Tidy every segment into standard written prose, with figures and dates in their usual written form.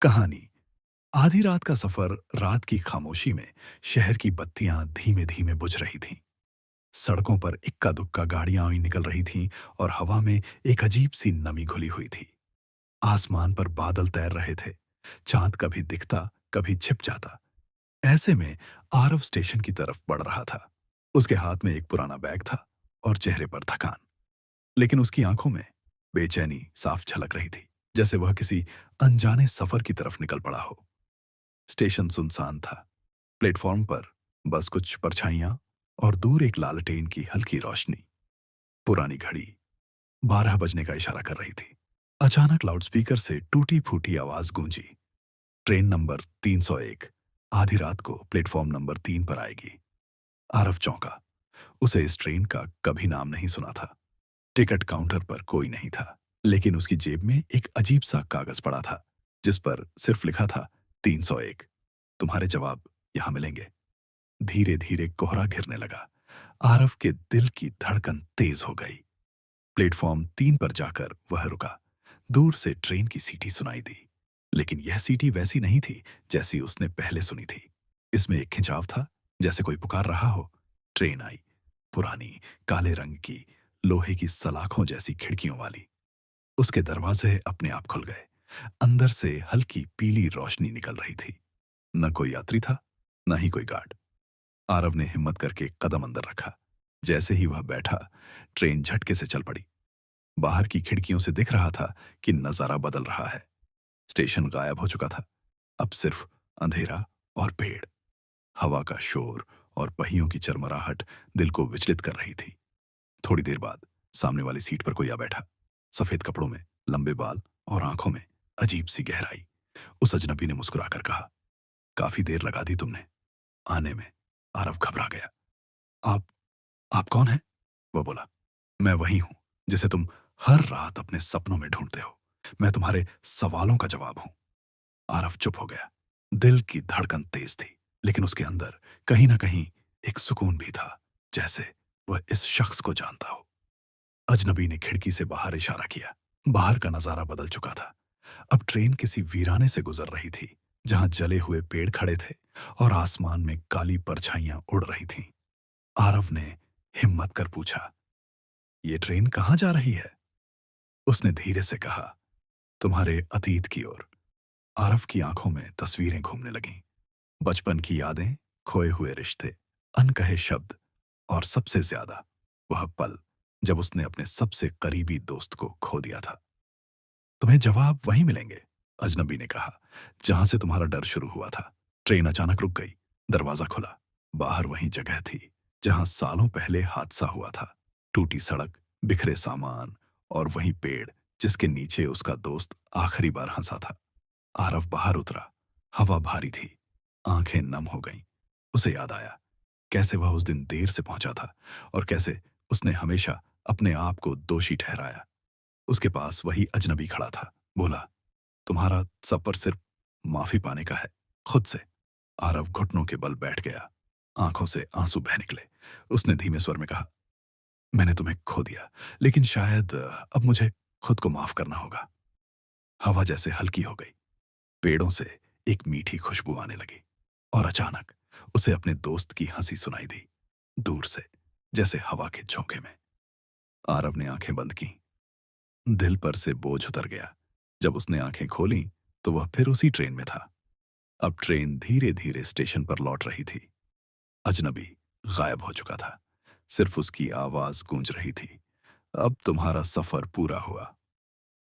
कहानी। आधी रात का सफर। रात की खामोशी में शहर की बत्तियां धीमे धीमे बुझ रही थीं। सड़कों पर इक्का दुक्का गाड़ियां ही निकल रही थीं और हवा में एक अजीब सी नमी घुली हुई थी। आसमान पर बादल तैर रहे थे। चांद कभी दिखता, कभी छिप जाता। ऐसे में आरव स्टेशन की तरफ बढ़ रहा था। उसके हाथ में एक पुराना बैग था और चेहरे पर थकान, लेकिन उसकी आंखों में बेचैनी साफ झलक रही थी, जैसे वह किसी अनजाने सफर की तरफ निकल पड़ा हो। स्टेशन सुनसान था। प्लेटफॉर्म पर बस कुछ परछाइयां और दूर एक लालटेन की हल्की रोशनी। पुरानी घड़ी 12 बजने का इशारा कर रही थी। अचानक लाउडस्पीकर से टूटी फूटी आवाज गूंजी। ट्रेन नंबर 301 आधी रात को प्लेटफॉर्म नंबर 3 पर आएगी। आरव चौंका। उसे इस ट्रेन का कभी नाम नहीं सुना था। टिकट काउंटर पर कोई नहीं था, लेकिन उसकी जेब में एक अजीब सा कागज पड़ा था, जिस पर सिर्फ लिखा था 301। तुम्हारे जवाब यहां मिलेंगे। धीरे धीरे कोहरा घिरने लगा। आरव के दिल की धड़कन तेज हो गई। प्लेटफॉर्म 3 पर जाकर वह रुका। दूर से ट्रेन की सीटी सुनाई दी, लेकिन यह सीटी वैसी नहीं थी जैसी उसने पहले सुनी थी। इसमें एक खिंचाव था, जैसे कोई पुकार रहा हो। ट्रेन आई, पुरानी, काले रंग की, लोहे की सलाखों जैसी खिड़कियों वाली। उसके दरवाजे अपने आप खुल गए। अंदर से हल्की पीली रोशनी निकल रही थी। न कोई यात्री था, न ही कोई गार्ड। आरव ने हिम्मत करके कदम अंदर रखा। जैसे ही वह बैठा, ट्रेन झटके से चल पड़ी। बाहर की खिड़कियों से दिख रहा था कि नजारा बदल रहा है। स्टेशन गायब हो चुका था। अब सिर्फ अंधेरा और पेड़, हवा का शोर और पहियों की चरमराहट दिल को विचलित कर रही थी। थोड़ी देर बाद सामने वाली सीट पर कोई आ बैठा। सफेद कपड़ों में, लंबे बाल और आंखों में अजीब सी गहराई। उस अजनबी ने मुस्कुराकर कहा, काफी देर लगा दी तुमने आने में। आरव घबरा गया। आप आप कौन हैं? वह बोला। मैं वही हूं जिसे तुम हर रात अपने सपनों में ढूंढते हो। मैं तुम्हारे सवालों का जवाब हूं। आरव चुप हो गया। दिल की धड़कन तेज थी, लेकिन उसके अंदर कहीं ना कहीं एक सुकून भी था, जैसे वह इस शख्स को जानता हो। अजनबी ने खिड़की से बाहर इशारा किया। बाहर का नजारा बदल चुका था। अब ट्रेन किसी वीराने से गुजर रही थी, जहां जले हुए पेड़ खड़े थे और आसमान में काली परछाइयां उड़ रही थीं। आरव ने हिम्मत कर पूछा, ये ट्रेन कहाँ जा रही है? उसने धीरे से कहा, तुम्हारे अतीत की ओर। आरव की आंखों में तस्वीरें घूमने लगीं। बचपन की यादें, खोए हुए रिश्ते, अनकहे शब्द और सबसे ज्यादा वह पल जब उसने अपने सबसे करीबी दोस्त को खो दिया था। तुम्हें जवाब वहीं मिलेंगे, अजनबी ने कहा, जहां से तुम्हारा डर शुरू हुआ था। ट्रेन अचानक रुक गई। दरवाजा खुला। बाहर वही जगह थी जहां सालों पहले हादसा हुआ था। टूटी सड़क, बिखरे सामान और वही पेड़ जिसके नीचे उसका दोस्त आखिरी बार हंसा था। आरव बाहर उतरा। हवा भारी थी। आंखें नम हो गईं। उसे याद आया कैसे वह उस दिन देर से पहुंचा था और कैसे उसने हमेशा अपने आप को दोषी ठहराया। उसके पास वही अजनबी खड़ा था। बोला, तुम्हारा सफर सिर्फ माफी पाने का है, खुद से। आरव घुटनों के बल बैठ गया। आंखों से आंसू बह निकले। उसने धीमे स्वर में कहा, मैंने तुम्हें खो दिया, लेकिन शायद अब मुझे खुद को माफ करना होगा। हवा जैसे हल्की हो गई। पेड़ों से एक मीठी खुशबू आने लगी और अचानक उसे अपने दोस्त की हंसी सुनाई दी, दूर से, जैसे हवा के झोंके में। आरव ने आंखें बंद की। दिल पर से बोझ उतर गया। जब उसने आंखें खोलीं, तो वह फिर उसी ट्रेन में था। अब ट्रेन धीरे धीरे स्टेशन पर लौट रही थी। अजनबी गायब हो चुका था। सिर्फ उसकी आवाज गूंज रही थी, अब तुम्हारा सफर पूरा हुआ।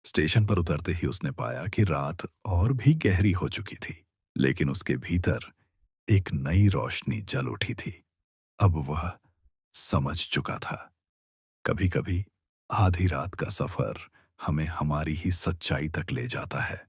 स्टेशन पर उतरते ही उसने पाया कि रात और भी गहरी हो चुकी थी, लेकिन उसके भीतर एक नई रोशनी जल उठी थी। अब वह समझ चुका था, कभी कभी आधी रात का सफर हमें हमारी ही सच्चाई तक ले जाता है।